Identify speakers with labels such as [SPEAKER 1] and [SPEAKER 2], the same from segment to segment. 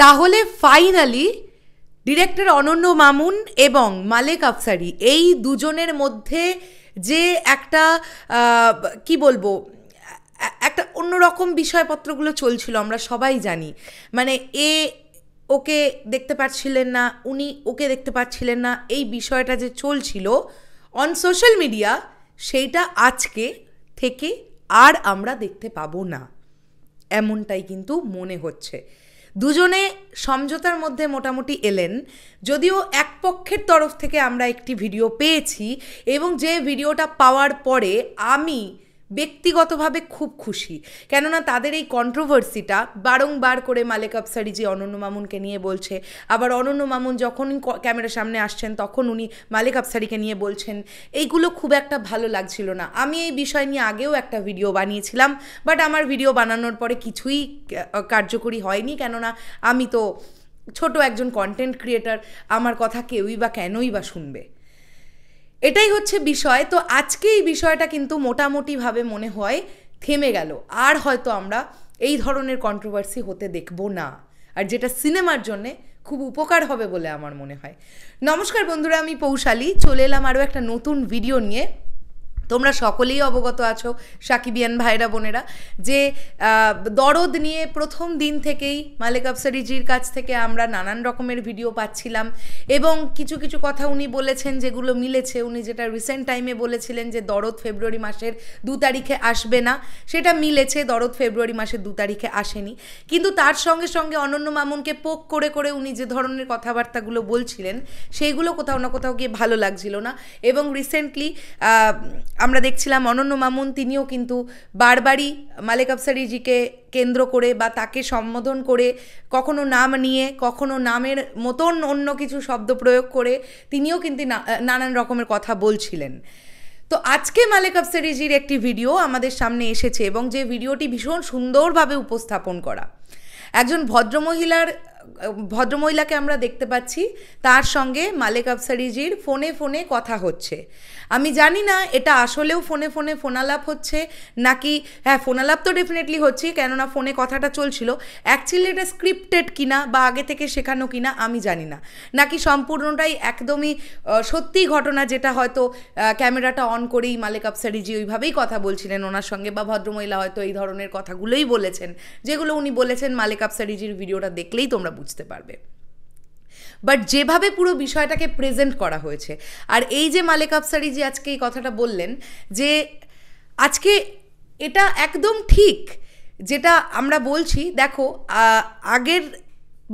[SPEAKER 1] তাহলে finally director অনন্য মামুন এবং মালেক আফসারি এই দুজনের মধ্যে যে একটা কি বলবো একটা অন্যরকম বিষয়পত্রগুলো চলছিল আমরা সবাই জানি। মানে ওকে দেখতে পাচ্ছিলেন না, উনি ওকে দেখতে পাচ্ছিলেন না, এই বিষয়টা যে চলছিল অন সোশ্যাল মিডিয়া, সেইটা আজকে থেকে আর আমরা দেখতে পাবো না, এমনটাই কিন্তু মনে হচ্ছে। দুজনে সমঝোতার মধ্যে মোটামুটি এলেন, যদিও এক পক্ষের তরফ থেকে আমরা একটি ভিডিও পেয়েছি এবং যে ভিডিওটা পাওয়ার পরে আমি ব্যক্তিগতভাবে খুব খুশি, কেননা তাদের এই কন্ট্রোভার্সিটা বারংবার করে মালেক আফসারি যে অনন্য মামুনকে নিয়ে বলছে, আবার অনন্য মামুন যখনই ক্যামেরার সামনে আসছেন তখন উনি মালেক আফসারিকে নিয়ে বলছেন, এইগুলো খুব একটা ভালো লাগছিল না। আমি এই বিষয় নিয়ে আগেও একটা ভিডিও বানিয়েছিলাম, বাট আমার ভিডিও বানানোর পরে কিছুই কার্যকরী হয়নি, কেননা আমি তো ছোট একজন কন্টেন্ট ক্রিয়েটার, আমার কথা কেউই বা কেনই বা শুনবে, এটাই হচ্ছে বিষয়। তো আজকে এই বিষয়টা কিন্তু মোটামুটিভাবে মনে হয় থেমে গেল, আর হয়তো আমরা এই ধরনের কন্ট্রোভার্সি হতে দেখব না, আর যেটা সিনেমার জন্যে খুব উপকার হবে বলে আমার মনে হয়। নমস্কার বন্ধুরা, আমি পৌশালী, চলে এলাম আরও একটা নতুন ভিডিও নিয়ে। তোমরা সকলেই অবগত আছো সাকিবিয়ান ভাইরা বোনেরা যে দরদ নিয়ে প্রথম দিন থেকেই মালেক আফসারিজির কাছ থেকে আমরা নানান রকমের ভিডিও পাচ্ছিলাম এবং কিছু কিছু কথা উনি বলেছেন যেগুলো মিলেছে। উনি যেটা রিসেন্ট টাইমে বলেছিলেন যে দরদ ফেব্রুয়ারি মাসের 2 তারিখে আসবে না, সেটা মিলেছে, দরদ ফেব্রুয়ারি মাসের 2 তারিখে আসেনি। কিন্তু তার সঙ্গে সঙ্গে অনন্য মামুনকে পোক করে করে উনি যে ধরনের কথাবার্তাগুলো বলছিলেন সেইগুলো কোথাও না কোথাও গিয়ে ভালো লাগছিল না। এবং রিসেন্টলি আমরা দেখছিলাম অনন্য মামুন তিনিও কিন্তু বারবারই মালেক আফসারিজিকে কেন্দ্র করে বা তাকে সম্বোধন করে, কখনো নাম নিয়ে কখনো নামের মতন অন্য কিছু শব্দ প্রয়োগ করে তিনিও কিন্তু নানান রকমের কথা বলছিলেন। তো আজকে মালেক আফসারিজির একটি ভিডিও আমাদের সামনে এসেছে এবং যে ভিডিওটি ভীষণ সুন্দরভাবে উপস্থাপন করা। একজন ভদ্রমহিলাকে আমরা দেখতে পাচ্ছি, তার সঙ্গে মালেক আফসারিজির ফোনে ফোনে কথা হচ্ছে। আমি জানি না এটা আসলেও ফোনে ফোনে ফোনালাপ হচ্ছে নাকি, হ্যাঁ ফোনালাপ তো ডেফিনেটলি হচ্ছে, কেননা ফোনে কথাটা চলছিল। অ্যাকচুয়ালি এটা স্ক্রিপ্টেড কিনা বা আগে থেকে শেখানো কিনা আমি জানি না, নাকি সম্পূর্ণটাই একদমই সত্যি ঘটনা, যেটা হয়তো ক্যামেরাটা অন করেই মালেক আফসারিজি ওইভাবেই কথা বলছিলেন ওনার সঙ্গে, বা ভদ্রমহিলা হয়তো এই ধরনের কথাগুলোই বলেছেন যেগুলো উনি বলেছেন মালেক আফসারিজির ভিডিওটা দেখলেই তোমরা বুঝতে পারবে। বাট যেভাবে পুরো বিষয়টাকে প্রেজেন্ট করা হয়েছে, আর এই যে মালেক আফসারিজি আজকে এই কথাটা বললেন যে আজকে এটা একদম ঠিক যেটা আমরা বলছি। দেখো আগের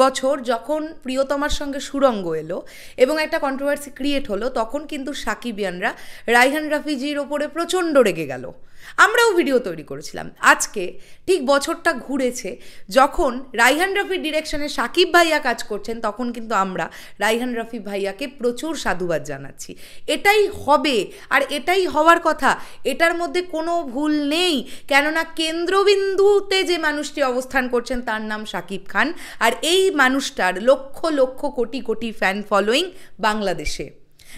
[SPEAKER 1] বছর যখন প্রিয়তমার সঙ্গে সুরঙ্গ এলো এবং একটা কন্ট্রোভার্সি ক্রিয়েট হলো, তখন কিন্তু সাকিবিয়ানরা রায়হান রাফিজির ওপরে প্রচণ্ড রেগে গেল, আমরাও ভিডিও তৈরি করেছিলাম। আজকে ঠিক বছরটা ঘুরেছে, যখন রায়হান রাফির ডিরেকশনে সাকিব ভাইয়া কাজ করছেন, তখন কিন্তু আমরা রায়হান রাফি ভাইয়াকে প্রচুর সাধুবাদ জানাচ্ছি। এটাই হবে আর এটাই হওয়ার কথা, এটার মধ্যে কোনো ভুল নেই, কেননা কেন্দ্রবিন্দুতে যে মানুষটি অবস্থান করছেন তার নাম শাকিব খান, আর এই মানুষটার লক্ষ লক্ষ কোটি কোটি ফ্যান ফলোয়িং বাংলাদেশে।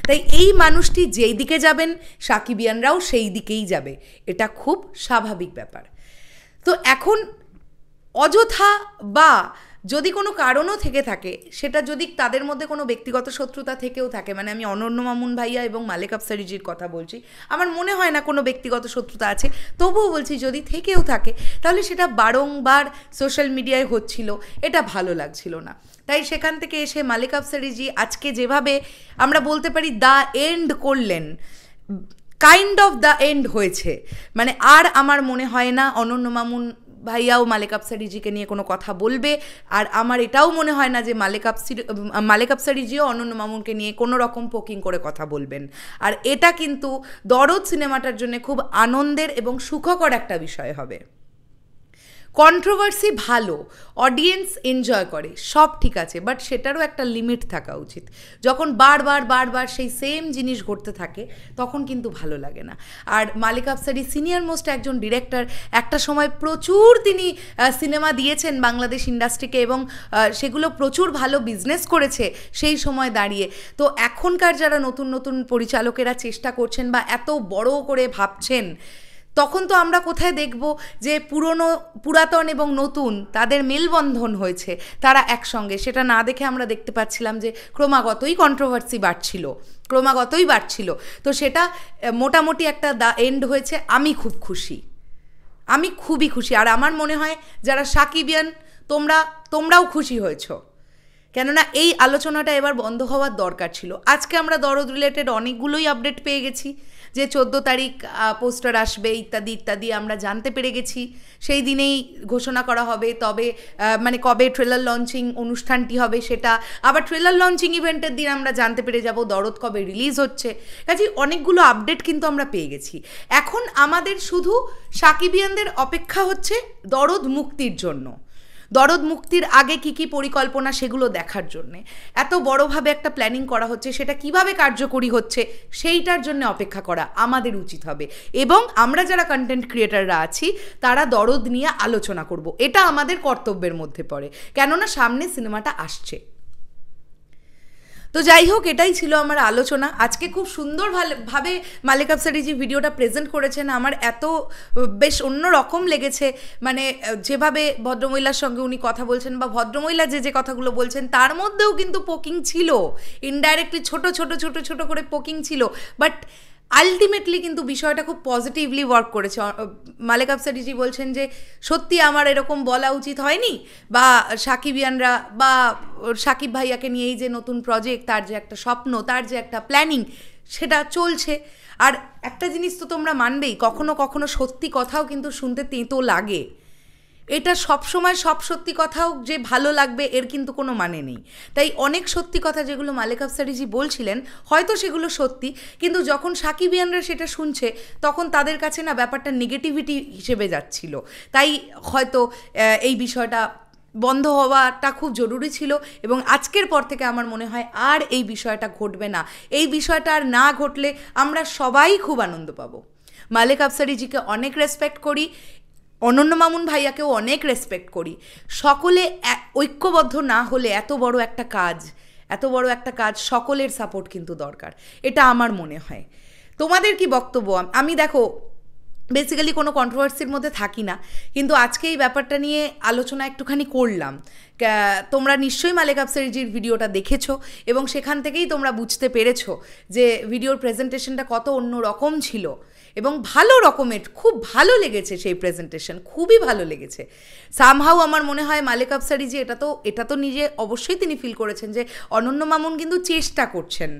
[SPEAKER 1] তাই এই মানুষটি যেই দিকে যাবেন সাকিবিয়ানরাও সেই দিকেই যাবে, এটা খুব স্বাভাবিক ব্যাপার। তো এখন অযথা বা যদি কোনো কারণও থেকে থাকে, সেটা যদি তাদের মধ্যে কোনো ব্যক্তিগত শত্রুতা থেকেও থাকে, মানে আমি অনন্য মামুন ভাইয়া এবং মালেক আফসারিজির কথা বলছি, আমার মনে হয় না কোনো ব্যক্তিগত শত্রুতা আছে, তবুও বলছি যদি থেকেও থাকে তাহলে সেটা বারংবার সোশ্যাল মিডিয়ায় হচ্ছিল, এটা ভালো লাগছিল না। তাই সেখান থেকে এসে মালেক আফসারিজি আজকে যেভাবে আমরা বলতে পারি দ্য এন্ড করলেন, কাইন্ড অফ দ্য এন্ড হয়েছে, মানে আর আমার মনে হয় না অনন্য মামুন ভাইয়াও মালেক আফসারিজিকে নিয়ে কোনো কথা বলবে, আর আমার এটাও মনে হয় না যে মালেক আফসারিজিও অনন্য মামুনকে নিয়ে কোনো রকম পোকিং করে কথা বলবেন। আর এটা কিন্তু দরদ সিনেমাটার জন্য খুব আনন্দের এবং সুখকর একটা বিষয় হবে। কন্ট্রোভার্সি ভালো, অডিয়েন্স এনজয় করে, সব ঠিক আছে, বাট সেটারও একটা লিমিট থাকা উচিত। যখন বারবার সেই সেম জিনিস ঘটতে থাকে তখন কিন্তু ভালো লাগে না। আর মালেক আফসারি সিনিয়র মোস্ট একজন ডিরেক্টর, একটা সময় প্রচুর তিনি সিনেমা দিয়েছেন বাংলাদেশ ইন্ডাস্ট্রিকে এবং সেগুলো প্রচুর ভালো বিজনেস করেছে সেই সময় দাঁড়িয়ে। তো এখনকার যারা নতুন নতুন পরিচালকেরা চেষ্টা করছেন বা এত বড় করে ভাবছেন, তখন তো আমরা কোথায় দেখব যে পুরাতন এবং নতুন তাদের মেলবন্ধন হয়েছে, তারা একসঙ্গে, সেটা না দেখে আমরা দেখতে পাচ্ছিলাম যে ক্রমাগতই কন্ট্রোভার্সি ক্রমাগতই বাড়ছিল। তো সেটা মোটামুটি একটা এন্ড হয়েছে। আমি খুবই খুশি। আর আমার মনে হয় যারা সাকিবিয়ান তোমরাও খুশি হয়েছো, কেননা এই আলোচনাটা এবার বন্ধ হওয়ার দরকার ছিল। আজকে আমরা দরদ রিলেটেড অনেকগুলোই আপডেট পেয়ে গেছি, যে 14 তারিখ পোস্টার আসবে ইত্যাদি ইত্যাদি আমরা জানতে পেরে গেছি। সেই দিনেই ঘোষণা করা হবে, তবে মানে কবে ট্রেলার লঞ্চিং অনুষ্ঠানটি হবে সেটা, আবার ট্রেলার লঞ্চিং ইভেন্টের দিন আমরা জানতে পেরে যাব দরদ কবে রিলিজ হচ্ছে। কাজেই অনেকগুলো আপডেট কিন্তু আমরা পেয়ে গেছি। এখন আমাদের শুধু সাকিবিয়ানদের অপেক্ষা হচ্ছে দরদ মুক্তির জন্য, দরদ মুক্তির আগে কি পরিকল্পনা সেগুলো দেখার জন্যে। এত বড়োভাবে একটা প্ল্যানিং করা হচ্ছে, সেটা কিভাবে কার্যকরী হচ্ছে সেইটার জন্য অপেক্ষা করা আমাদের উচিত হবে। এবং আমরা যারা কন্টেন্ট ক্রিয়েটাররা আছি তারা দরদ নিয়ে আলোচনা করব, এটা আমাদের কর্তব্যের মধ্যে পড়ে, কেননা সামনে সিনেমাটা আসছে। তো যাই হোক, এটাই ছিল আমার আলোচনা। আজকে খুব সুন্দরভাবে মালেক আফসারিজি ভিডিওটা প্রেজেন্ট করেছেন। আমার এত বেশ অন্যরকম লেগেছে, মানে যেভাবে ভদ্রমহিলার সঙ্গে উনি কথা বলছেন বা ভদ্রমহিলা যে কথাগুলো বলছেন তার মধ্যেও কিন্তু পোকিং ছিল, ইনডাইরেক্টলি ছোট করে পোকিং ছিল, বাট আলটিমেটলি কিন্তু বিষয়টা খুব পজিটিভলি ওয়ার্ক করেছে। মালেক আফসারিজি বলছেন যে সত্যি আমার এরকম বলা উচিত হয়নি, বা সাকিবিয়ানরা বা সাকিব ভাইয়াকে নিয়েই যে নতুন প্রজেক্ট, তার যে একটা স্বপ্ন, তার যে একটা প্ল্যানিং, সেটা চলছে। আর একটা জিনিস তো তোমরা মানবেই, কখনো কখনো সত্যি কথাও কিন্তু শুনতে তেঁতো লাগে। এটা সবসময় সব সত্যি কথাও যে ভালো লাগবে এর কিন্তু কোনো মানে নেই। তাই অনেক সত্যি কথা যেগুলো মালেক আফসারিজি বলছিলেন হয়তো সেগুলো সত্যি, কিন্তু যখন সাকিবিয়ানরা সেটা শুনছে তখন তাদের কাছে না ব্যাপারটা নেগেটিভিটি হিসেবে যাচ্ছিল। তাই হয়তো এই বিষয়টা বন্ধ হওয়াটা খুব জরুরি ছিল, এবং আজকের পর থেকে আমার মনে হয় আর এই বিষয়টা ঘটবে না। এই বিষয়টা আর না ঘটলে আমরা সবাই খুব আনন্দ পাবো। মালেক আফসারিজিকে অনেক রেসপেক্ট করি, অনন্য মামুন ভাইয়াকেও অনেক রেসপেক্ট করি। সকলে ঐক্যবদ্ধ না হলে এত বড় একটা কাজ সকলের সাপোর্ট কিন্তু দরকার, এটা আমার মনে হয়। তোমাদের কি বক্তব্য? আমি দেখো বেসিক্যালি কোনো কন্ট্রোভার্সির মধ্যে থাকি না, কিন্তু আজকে এই ব্যাপারটা নিয়ে আলোচনা একটুখানি করলাম। তোমরা নিশ্চয়ই মালেক আফসারিজির ভিডিওটা দেখেছো এবং সেখান থেকেই তোমরা বুঝতে পেরেছো যে ভিডিওর প্রেজেন্টেশনটা কত অন্য রকম ছিল, এবং ভালো রকমের, খুব ভালো লেগেছে সেই প্রেজেন্টেশন, খুবই ভালো লেগেছে। সামহাউ আমার মনে হয় মালেক আফসারিজি এটা তো নিজে অবশ্যই তিনি ফিল করেছেন যে অনন্য মামুন কিন্তু চেষ্টা করছেন।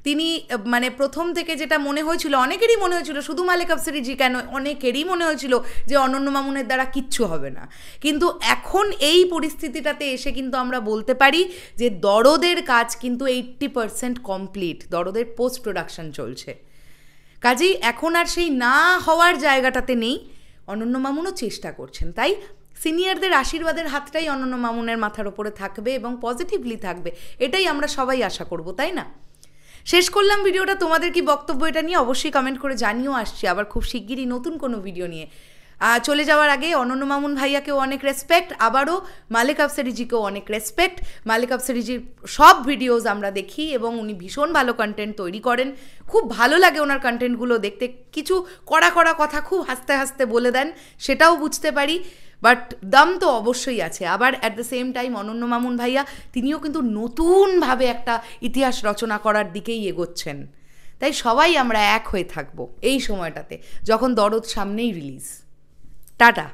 [SPEAKER 1] তিনি মানে প্রথম থেকে যেটা মনে হয়েছিল, অনেকেরই মনে হয়েছিল, শুধু মালেক আফসারিজি কেন, অনেকেরই মনে হয়েছিল যে অনন্য মামুনের দ্বারা কিচ্ছু হবে না। কিন্তু এখন এই পরিস্থিতিটাতে এসে কিন্তু আমরা বলতে পারি যে দরদের কাজ কিন্তু 80% কমপ্লিট, দরদের পোস্ট প্রোডাকশন চলছে। কাজেই এখন আর সেই না হওয়ার জায়গাটাতে নেই, অনন্য মামুনও চেষ্টা করছেন। তাই সিনিয়রদের আশীর্বাদের হাতটাই অনন্য মামুনের মাথার ওপরে থাকবে এবং পজিটিভলি থাকবে, এটাই আমরা সবাই আশা করব, তাই না? শেষ করলাম ভিডিওটা। তোমাদের কি বক্তব্য এটা নিয়ে অবশ্যই কমেন্ট করে জানিও। আসছি আবার খুব শিগগিরই নতুন কোনো ভিডিও নিয়ে। চলে যাওয়ার আগে অনন্য মামুন ভাইয়াকেও অনেক রেসপেক্ট, আবারও মালেক আফসারিজিকেও অনেক রেসপেক্ট। মালেক আফসারিজির সব ভিডিওস আমরা দেখি এবং উনি ভীষণ ভালো কন্টেন্ট তৈরি করেন, খুব ভালো লাগে ওনার কন্টেন্টগুলো দেখতে। কিছু কড়া কথা খুব হাসতে হাসতে বলে দেন, সেটাও বুঝতে পারি, বাট দাম তো অবশ্যই আছে। আবার অ্যাট দ্য সেম টাইম অনন্য মামুন ভাইয়া তিনিও কিন্তু নতুনভাবে একটা ইতিহাস রচনা করার দিকেই এগোচ্ছেন। তাই সবাই আমরা এক হয়ে থাকবো এই সময়টাতে, যখন দরদ সামনেই রিলিজ। টাটা।